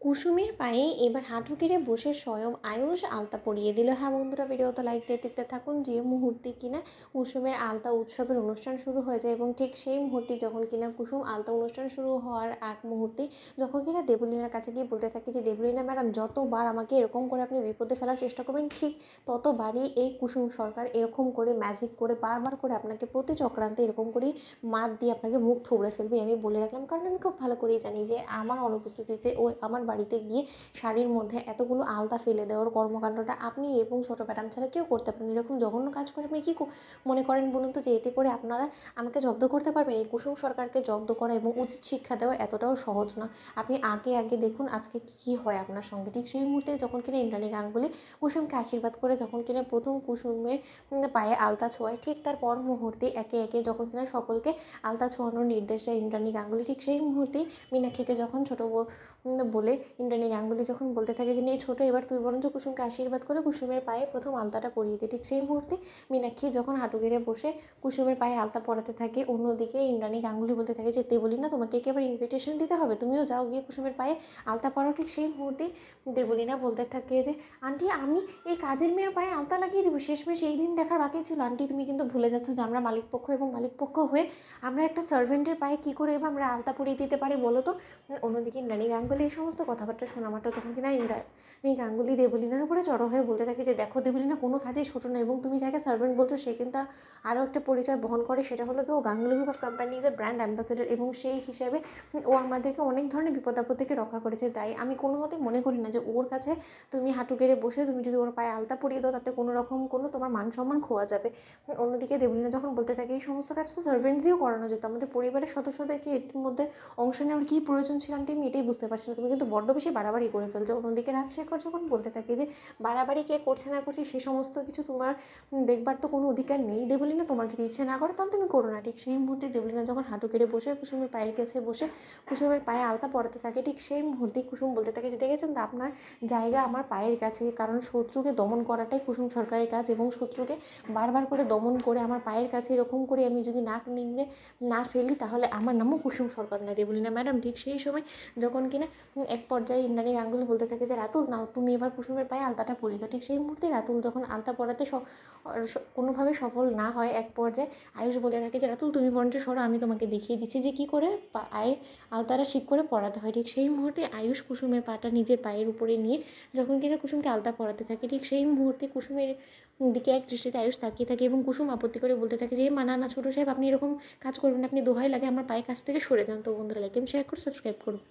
কুসুমের পায়ে এবার হাঁটু গেড়ে বসে স্বয়ং আয়ুষ আলতা পরিয়ে দিল। হ্যাঁ বন্ধুরা, ভিডিওতে লাইক দিয়ে দেখতে থাকুন। যে মুহূর্তে কিনা কুসুমের আলতা উৎসবের অনুষ্ঠান শুরু হয়ে যায় এবং ঠিক সেই মুহূর্তে যখন কিনা কুসুম আলতা অনুষ্ঠান শুরু হওয়ার এক মুহূর্তে যখন কিনা দেবলীনার কাছে গিয়ে বলতে থাকে যে দেবলীনা ম্যাডাম, যতবার আমাকে এরকম করে আপনি বিপদে ফেলার চেষ্টা করবেন ঠিক ততবারই এই কুসুম সরকার এরকম করে ম্যাজিক করে বারবার করে আপনাকে প্রতি চক্রান্তে এরকম করেই মাত দিয়ে আপনাকে মুখ থুবড়ে ফেলবে। আমি বলে রাখলাম, কারণ আমি খুব ভালো করেই জানি যে আমার অনুপস্থিতিতে ও আমার বাড়িতে গিয়ে শাড়ির মধ্যে এতগুলো আলতা ফেলে দেওয়ার কর্মকাণ্ডটা আপনি এবং ছোটো ম্যাডাম ছাড়া কেউ করতে পারেন। এরকম জঘন্য কাজ করে আপনি কী মনে করেন বলুন তো, যে এতে করে আপনারা আমাকে জব্দ করতে পারবেন? এই কুসুম সরকারকে জব্দ করা এবং উচিত শিক্ষা দেওয়া এতটাও সহজ না। আপনি আগে দেখুন আজকে কী হয় আপনার সঙ্গে। ঠিক সেই মুহূর্তে যখন কিনা ইন্দ্রাণী গাঙ্গুলি কুসুমকে আশীর্বাদ করে যখন কিনা প্রথম কুসুমের পায়ে আলতা ছোঁয়ায়, ঠিক তার পর মুহূর্তে একে একে যখন কিনা সকলকে আলতা ছোঁয়ানোর নির্দেশ দেয় ইন্দ্রাণী গাঙ্গুলি, ঠিক সেই মুহূর্তেই মীনাক্ষীকে যখন ছোটো বলে ইন্দ্রাণী গাঙ্গুলি যখন বলতে থাকে যে নেই ছোটো, এবার তুই বরঞ্চ কুসুমকে আশীর্বাদ করে কুসুমের পায়ে প্রথম আলতাটা পরিয়ে দিই। ঠিক সেই মুহূর্তে মীনাক্ষী যখন হাঁটু গেড়ে বসে কুসুমের পায়ে আলতা পরাতে থাকে, অন্যদিকে ইন্দ্রাণী গাঙ্গুলি বলতে থাকে যে দেবলীনা, তোমাকে কি আবার ইনভিটেশন দিতে হবে? তুমিও যাও গিয়ে কুসুমের পায়ে আলতা পরাও। ঠিক সেই মুহূর্তেই দেবলীনা বলতে থাকে যে আন্টি, আমি এই কাজের মেয়ের পায়ে আলতা লাগিয়ে দেবো? শেষমেশ এই দিন দেখার বাকি ছিল। আন্টি, তুমি কিন্তু ভুলে যাচ্ছ যে আমরা মালিকপক্ষ, এবং মালিকপক্ষ হয়ে আমরা একটা সার্ভেন্টের পায়ে কী করে এবার আমরা আলতা পরিয়ে দিতে পারি বলো তো? অন্যদিকে ইন্দ্রাণী গাঙ্গুলি এই সমস্ত কথাবার্তা শোনা মাত্র যখন কিনা ইন্দ্রাণী গাঙ্গুলি দেবলীনার উপরে জড়ো হয়ে বলতে থাকে যে দেখো দেবলীনা, কোনো কাজেই ছোটো না, এবং তুমি যাকে সার্ভেন্ট বলছো সে কিন্তু আরও একটা পরিচয় বহন করে, সেটা হলো কি ও Ganguly group of company is a brand ambassador, এবং সেই হিসাবে ও আমাদেরকে অনেক ধরনের বিপদ আপদ থেকে রক্ষা করেছে। তাই আমি কোনো মতেই মনে করি না যে ওর কাছে তুমি হাঁটু গেড়ে বসে তুমি যদি ওর পায়ে আলতা পরিয়ে দাও তাতে কোনো রকম কোনো তোমার মান সম্মান খোয়া যাবে। অন্যদিকে দেবলীনা যখন বলতে থাকে এই সমস্ত কাজ তো সার্ভেন্টস দিয়েও করানো যেত, আমাদের পরিবারের সদস্যদেরকে এটির মধ্যে অংশ নেওয়ার কী প্রয়োজন ছিল আন্টি? আমি এটাই বুঝতে পারছি না, তুমি কিন্তু বড্ড বেশি বাড়াবাড়ি করে ফেলছো। অন্যদিকে রাজশেখর যখন বলতে থাকে যে বাড়াবাড়ি কে করছে না করছে সে সমস্ত কিছু তোমার দেখবার তো কোনো অধিকার নেই দেবলীনা, তোমার যদি ইচ্ছে না করে তাহলে তুমি করো না। ঠিক সেই মুহূর্তে দেবলীনা যখন হাঁটু কেড়ে বসে কুসুমের পায়ের কাছে বসে কুসুমের পায়ে আলতা পরাতে থাকে, ঠিক সেই মুহূর্তেই কুসুম বলতে থাকে যে দেখেছেন তো, আপনার জায়গা আমার পায়ের কাছে, কারণ শত্রুকে দমন করাটাই কুসুম সরকারের কাজ, এবং শত্রুকে বারবার করে দমন করে আমার পায়ের কাছে এরকম করে আমি যদি নাক নিংড়ে না ফেলি তাহলে আমার নামও কুসুম সরকার না, দেবলীনা ম্যাডাম। ঠিক সেই সময় যখন কিনা এক পর্যায়ে ইন্দ্রাণী গাঙ্গুলি বলতে থাকে যে রাতুল, নাও তুমি এবার কুসুমের পায়ে আলতাটা পরিয়ে দাও। ঠিক সেই মুহূর্তে রাতুল যখন আলতা পরাতে কোনোভাবে সফল না হয়, এক পর্যায়ে আয়ুষ বলতে থাকে যে রাতুল, তুমি বরঞ্চ সরো, আমি তোমাকে দেখিয়ে দিচ্ছি যে কী করে পায়ে আলতাটা ঠিক করে পরাতে হয়। ঠিক সেই মুহূর্তে আয়ুষ কুসুমের পাটা নিজের পায়ের উপরে নিয়ে যখন কিনা কুসুমকে আলতা পরাতে থাকে, ঠিক সেই মুহূর্তে কুসুমের দিকে এক দৃষ্টিতে আয়ুষ তাকিয়ে থাকে এবং কুসুম আপত্তি করে বলতে থাকে যে না না ছোটো সাহেব, আপনি এরকম কাজ করবেন, আপনি দোহাই লাগে আমার পায়ের কাছ থেকে সরে যান। তো বন্ধুরা, লাইক এবং শেয়ার করে সাবস্ক্রাইব করুন।